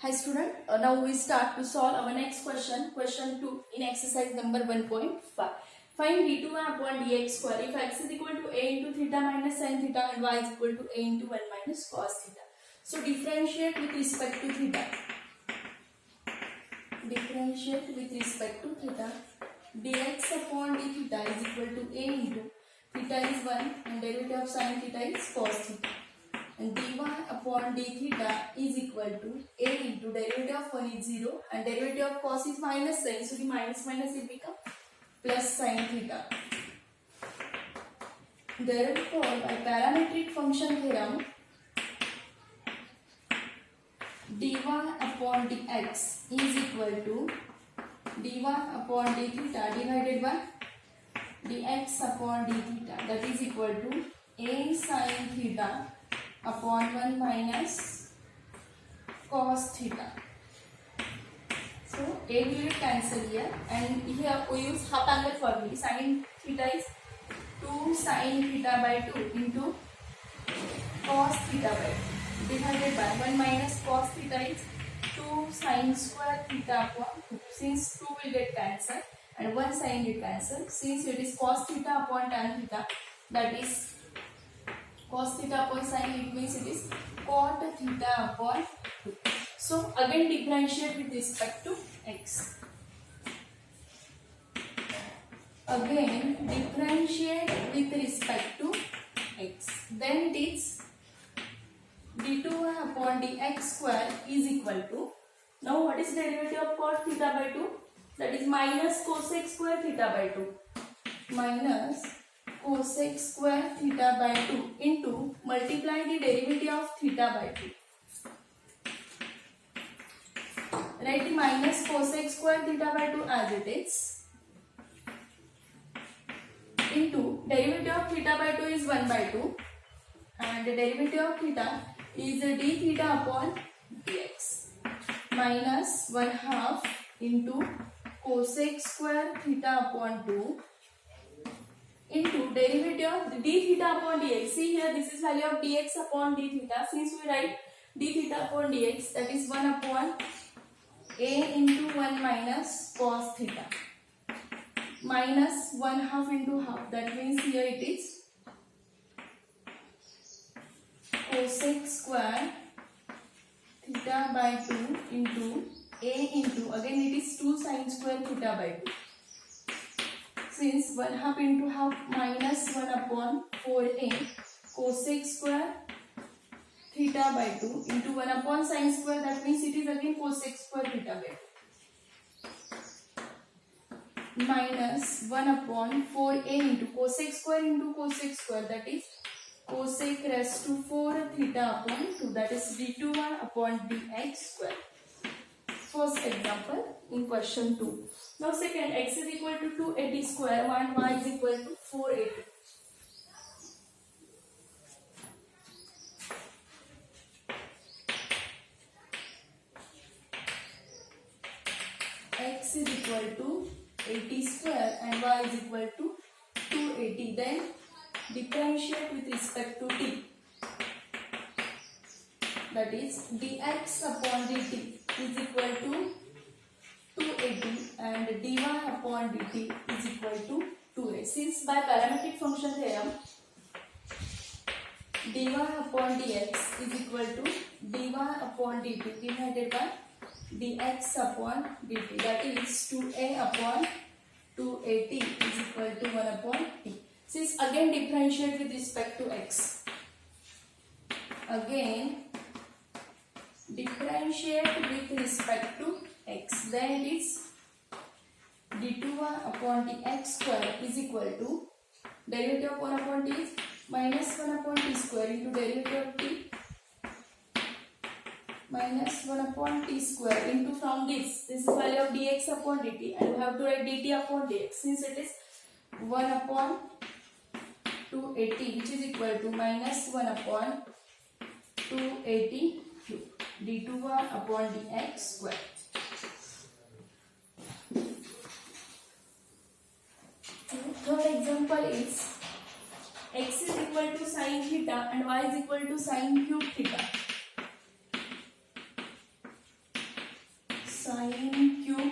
Hi student, now we start to solve our next question, question 2 in exercise number 1.5. Find d2 upon dx square if x is equal to a into theta minus sin theta and y is equal to a into 1 minus cos theta. So differentiate with respect to theta. Differentiate with respect to theta. Dx upon d theta is equal to a into theta is 1 and derivative of sin theta is cos theta. And dy upon d theta is equal to a into derivative of 1 is 0 and derivative of cos is minus sin. So the minus minus will become plus sin theta. Therefore, by parametric function theorem, dy upon dx is equal to dy upon d theta divided by dx upon d theta, that is equal to a sin theta upon 1 minus cos theta. So a will get cancel here and here we use half angle formula. Sin theta is 2 sin theta by 2 into cos theta by 2 divided by 1 minus cos theta is 2 sin square theta upon 2. Since 2 will get cancelled and 1 sin will cancel, since it is cos theta upon tan theta, that is cos theta upon sin, it means it is cot theta upon 2. So again differentiate with respect to x. Again differentiate with respect to x. Then it is d2 upon dx square is equal to, now what is derivative of cot theta by 2? That is minus cosec square theta by 2. Minus cosec square theta by 2 into multiply the derivative of theta by 2. Write the minus cosec square theta by 2 as it is into derivative of theta by 2 is 1 by 2 and the derivative of theta is d theta upon dx minus 1 half into cosec square theta upon 2 into derivative of d theta upon dx. See here, this is value of dx upon d theta. Since we write d theta upon dx, that is 1 upon a into 1 minus cos theta minus 1 half into half. That means here it is cosec square theta by 2 into a into, again it is 2 sin square theta by 2. Since 1 half into half minus 1 upon 4a cosec square theta by 2 into 1 upon sin square, that means it is again cosec square theta by 2 minus 1 upon 4a into cosec square, that is cosec raised to 4 theta upon 2, that is d2 upon dx square. First example in question 2. Now second, x is equal to 280 square and y is equal to 480. X is equal to 80 square and y is equal to 280. Then differentiate with respect to t. That is dx upon dt is equal to 280 and dy upon dt is equal to 2a. Since by parametric function theorem, dy upon dx is equal to dy upon dt divided by dx upon dt, that is 2a upon 280 is equal to 1 upon t. Since again differentiate with respect to x. Again differentiate with respect to x. Then it is d2 upon dx square is equal to derivative of 1 upon t is minus 1 upon t square into derivative of t minus 1 upon t square into, from this is value of dx upon dt and we have to write dt upon dx. Since it is 1 upon 280 which is equal to minus 1 upon 280 d2 upon dx square. Third example is x is equal to sin theta and y is equal to sin cube theta. sin cube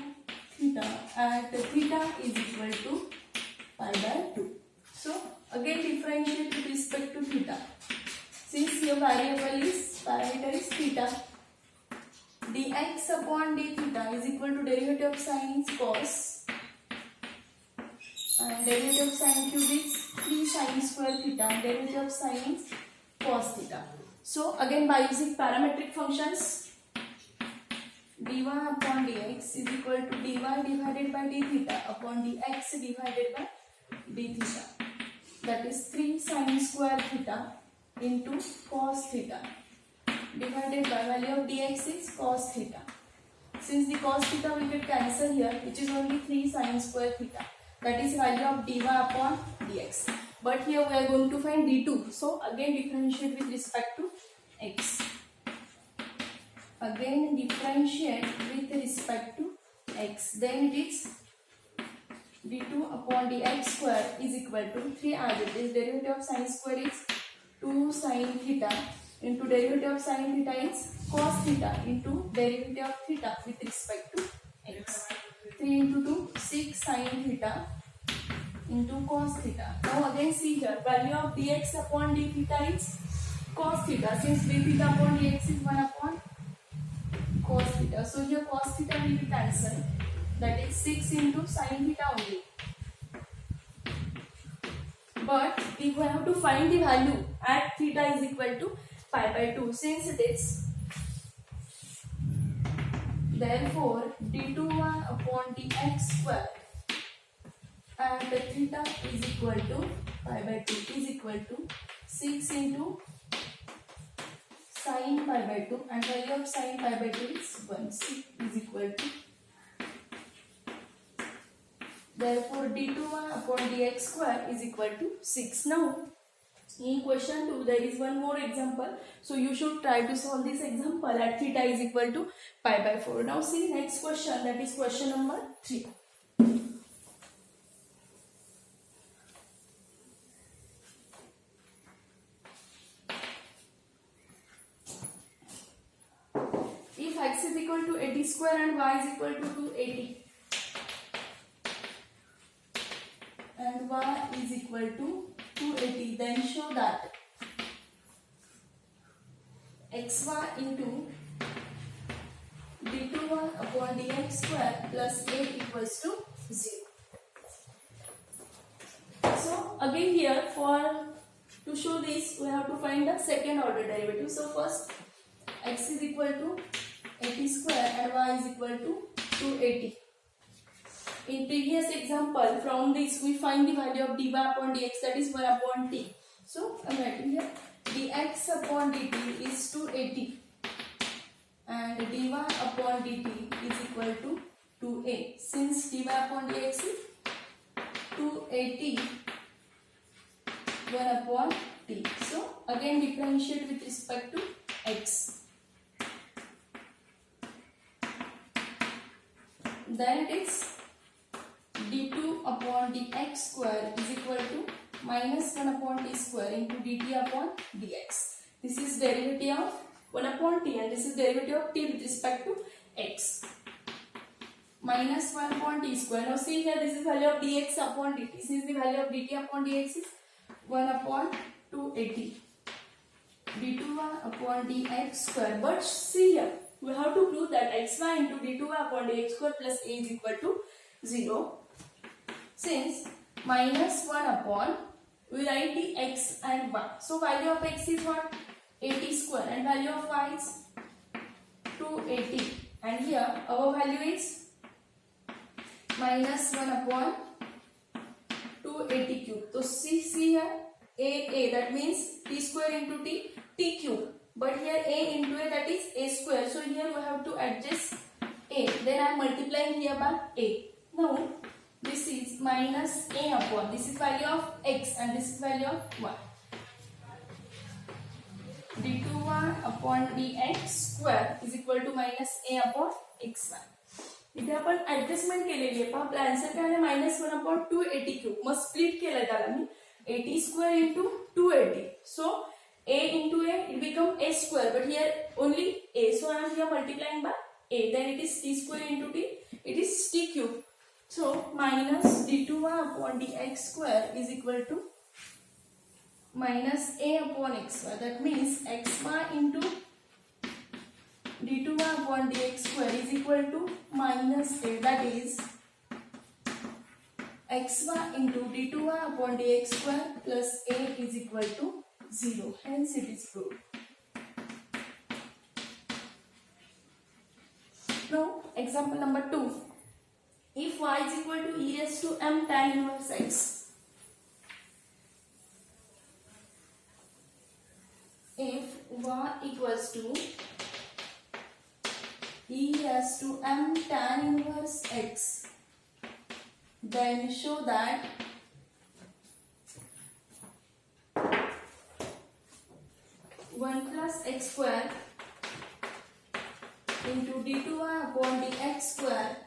theta and theta is equal to pi by 2. So again differentiate with respect to theta. Since your variable is parameter is theta, dx upon d theta is equal to derivative of sin is cos and derivative of sin cube is 3 sin square theta and derivative of sin is cos theta. So again by using parametric functions, dy upon dx is equal to dy divided by d theta upon dx divided by d theta. That is 3 sin square theta into cos theta divided by value of dx is cos theta. Since the cos theta will get cancelled here, which is only 3 sin square theta. That is value of dy upon dx. But here we are going to find d2. So again differentiate with respect to x. Again differentiate with respect to x. Then it is d2 upon dx square is equal to 3 as it is. Derivative of sin square is 2 sin theta into derivative of sin theta is cos theta into derivative of theta with respect to x. 3 into 2, 6 sin theta into cos theta. Now again see here, value of dx upon d theta is cos theta. Since d theta upon dx is 1 upon cos theta. So here cos theta will be cancelled. That is 6 into sin theta only. But we have to find the value at theta is equal to pi by 2. Since it is, therefore d2 upon dx square and the theta is equal to pi by 2 is equal to 6 into sin pi by 2 and value of sin pi by 2 is 1. C is equal to, therefore d2 upon dx square is equal to 6. Now in question 2 there is one more example, so you should try to solve this example at theta is equal to pi by 4. Now see next question, that is question number 3. If x is equal to 80 square and y is equal to 280 and y is equal to 280, then show that xy into d2y upon dx square plus a equals to 0. So again here to show this we have to find the second order derivative. So first x is equal to 80 square and y is equal to 280. In previous example, from this we find the value of dy upon dx, that is 1 upon t. So I am writing here dx upon dt is 280 and dy upon dt is equal to 2a. Since dy upon dx is 280 1 upon t. So again differentiate with respect to x. Then it is d2 upon dx square is equal to minus 1 upon t square into dt upon dx. This is derivative of 1 upon t and this is derivative of t with respect to x. Minus 1 upon t square. Now see here, this is value of dx upon dt. Since the value of dt upon dx is 1 upon 280. d2 upon dx square. But see here, we have to prove that xy into d2 upon dx square plus a is equal to 0. Since minus 1 upon, we write the x and y. So value of x is what? 80 square and value of y is 280. And here our value is minus 1 upon 280 cube. So see here a, that means t square into t cube. But here a into a, that is a square. So here we have to adjust a. Then I am multiplying here by a. Now this is minus a upon, this is value of x and this is value of y. d2y upon dx square is equal to minus a upon xy. इथे आपण adjustment केलेली आहे. आपला answer काय आहे? Minus 1 upon 280 cube. मग split केलं त्याला मी 80 square into 280. So a into a, it become a square, but here only a, so I am here multiplying by a, then it is t square into t, it is t cube. So minus d2y upon dx square is equal to minus a upon x square. That means xy into d2y upon dx square is equal to minus a, that is xy into d2y upon dx square plus a is equal to 0. Hence it is proved. Now example number 2. If y is equal to e raised to m tan inverse x, if y equals to e raised to m tan inverse x, then show that one plus x square into d2y upon dx square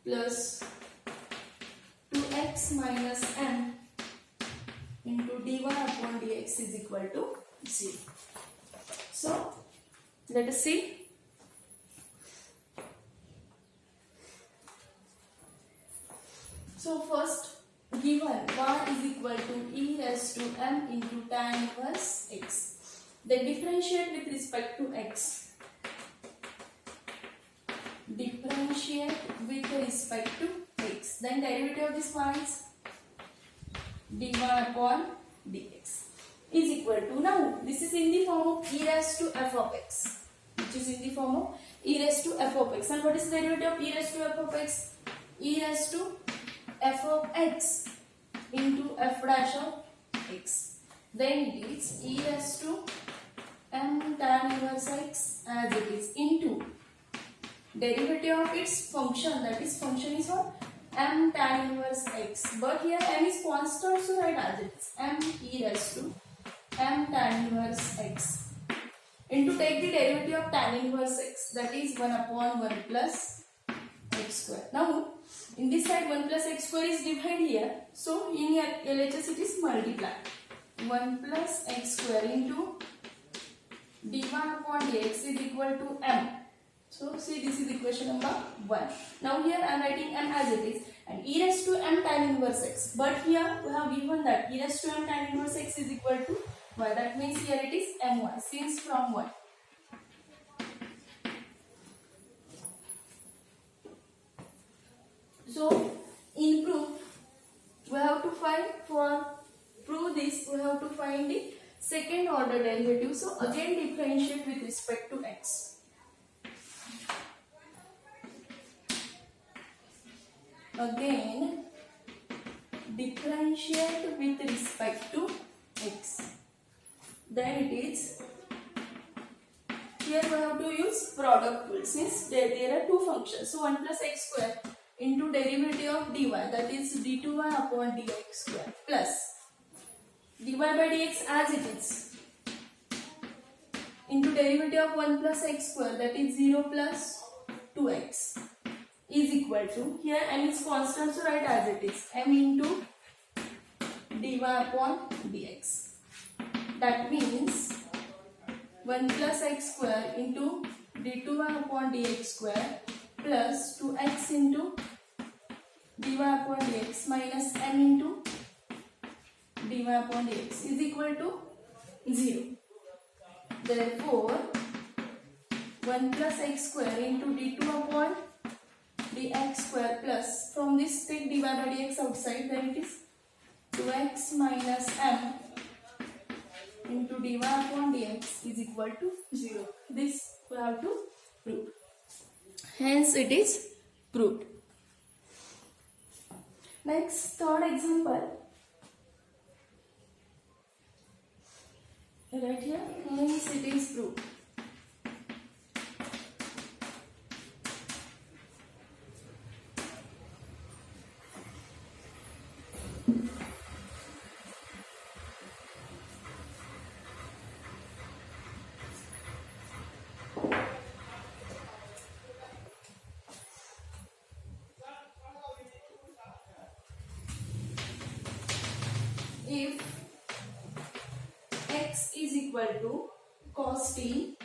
plus 2x minus m into dy upon dx is equal to 0. So let us see. So first, given y is equal to e raised to m into tan inverse x, then differentiate with respect to x. Differentiate with respect to x. Then derivative of this y is dy upon dx is equal to, now this is in the form of e raised to f of x, which is in the form of e raised to f of x. And what is the derivative of e raised to f of x? E raised to f of x into f dash of x. Then it is e raised to m tan inverse x as it is into derivative of its function, that is function is what? M tan inverse x. But here m is constant, so write as it is m e raised to m tan inverse x into, take the derivative of tan inverse x, that is 1 upon 1 plus x square. Now in this side 1 plus x square is divided here, so in your LHS it is multiplied. 1 plus x square into dy upon dx is equal to m. So see, this is equation number 1. Now here I am writing m as it is, and e raised to m tan inverse x. But here we have given that e raised to m tan inverse x is equal to y. That means here it is my, since from 1. So in proof we have to find, for prove this we have to find the second order derivative. So again differentiate with respect to x. Again differentiate with respect to x. Then it is, here we have to use product rule, since there are two functions. So 1 plus x square into derivative of dy, that is d2y upon dx square, plus dy by dx as it is into derivative of 1 plus x square, that is 0 plus 2x is equal to, here m is constant, so write as it is m into dy upon dx. That means 1 plus x square into d2y upon dx square plus 2x into dy upon dx minus m into dy upon dx is equal to 0. Therefore 1 plus x square into d2 upon dx square plus, from this take dy by dx outside, then it is 2x minus m into dy upon dx is equal to 0. This we have to prove. Hence it is proved. Next, third example. Right here, hence it is proved. If x is equal to cos t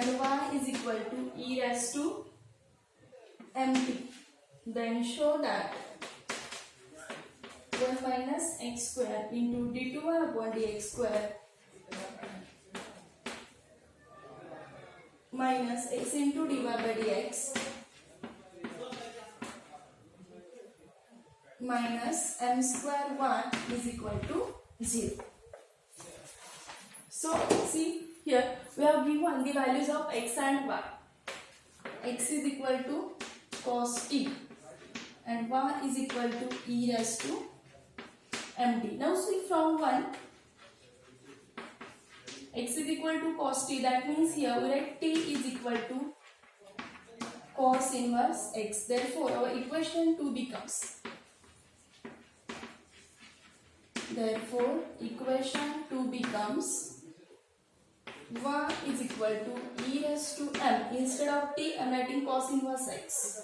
and y is equal to e raised to mt. Then show that 1 minus x square into d2y upon dx square minus x into dy by dx minus m square 1 is equal to 0. So see here we have given the values of x and y. X is equal to cos t and y is equal to e raised to mt. Now see from 1, x is equal to cos t, that means here we write t is equal to cos inverse x. Therefore our equation 2 becomes, y is equal to e raised to m. Instead of t, I am writing cos inverse x.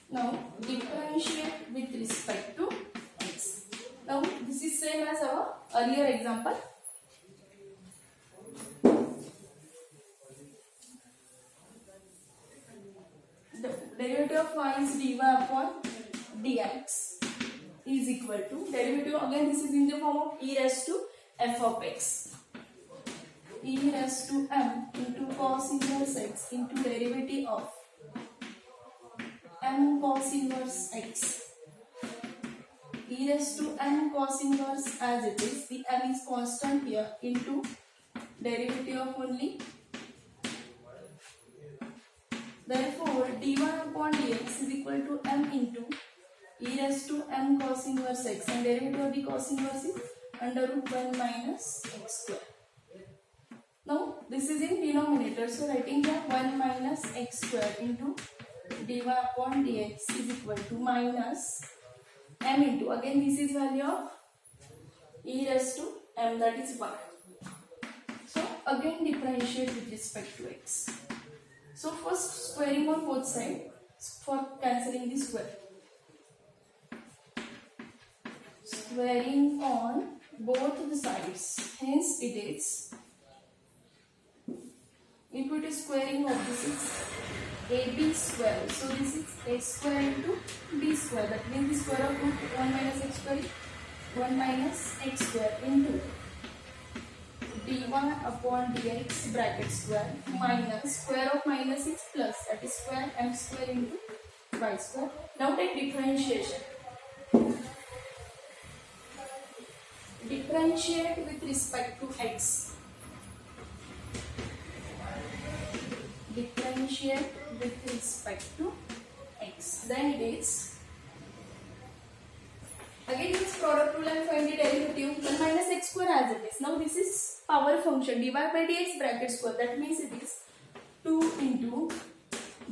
Now differentiate with respect to x. Now this is same as our earlier example. The derivative of y is dy upon dx is equal to derivative, again this is in the form of e raised to f of x, e raised to m into cos inverse x into derivative of m cos inverse x, e raised to m cos inverse as it is, the m is constant here, into derivative of only. Therefore dy upon dx is equal to m into e raised to m cos inverse x, and derivative of the cos inverse is under root 1 minus x square. Now this is in denominator, so writing here 1 minus x square into dy upon dx is equal to minus m into, again this is value of e raised to m, that is 1. So again differentiate with respect to x. So first squaring on both sides for cancelling the square. Squaring on both the sides, hence it is, if it is squaring of this is ab square, so this is a square into b square, that means the square of root 1 minus x square is 1 minus x square into dy upon dx bracket square minus square of minus is plus, that is square m square into y square. Now take differentiation. Differentiate with respect to x. Differentiate with respect to x. Then it is, again this product rule and find the derivative 1 minus x square as it is. Now this is power function dy by dx bracket square, that means it is 2 into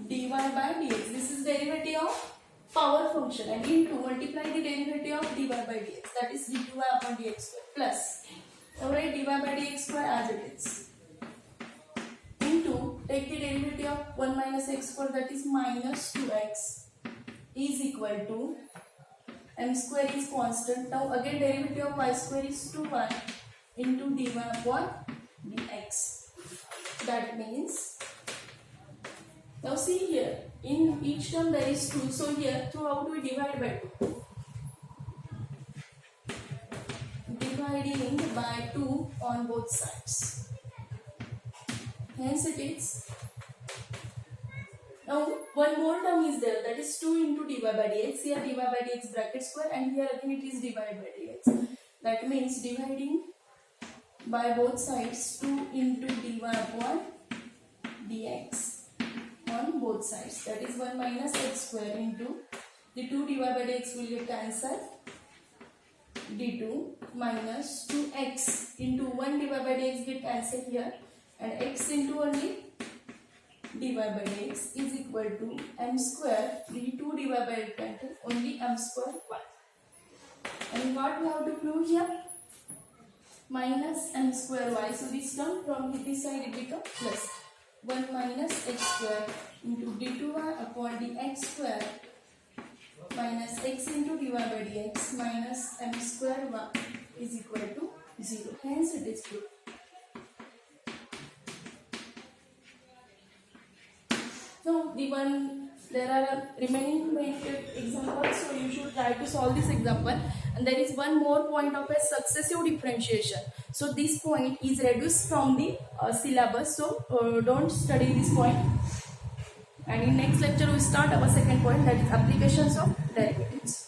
dy by dx. This is derivative of power function, and into multiply the derivative of dy by dx, that is dy upon dx square, plus, now write dy by dx square as it is, into take the derivative of 1 minus x square, that is minus 2x is equal to m square is constant. Now again derivative of y square is 2y into dy upon dx. That means, now see here, in each term there is 2, so here throughout we divide by 2. Dividing by 2 on both sides. Hence it is, now one more term is there, that is 2 into dy by dx, here dy by dx bracket square, and here again it is divided by dx. That means dividing by both sides 2 into dy upon dx on both sides, that is 1 minus x square into the 2 dy by dx will get cancelled, d2 minus 2x into 1 dy by dx get cancelled here, and x into only dy by dx is equal to m square d2 dy by dx cancel, only m square 1. And what we have to prove here? Minus m square y, so this term from this side it becomes plus 1 minus x square into d2y upon dx square minus x into dy by dx minus m square 1 is equal to 0. Hence it is proved. there are remaining examples, so you should try to solve this example. And there is one more point of a successive differentiation. So this point is reduced from the syllabus, so don't study this point. And in next lecture we start our second point, that is applications of derivatives.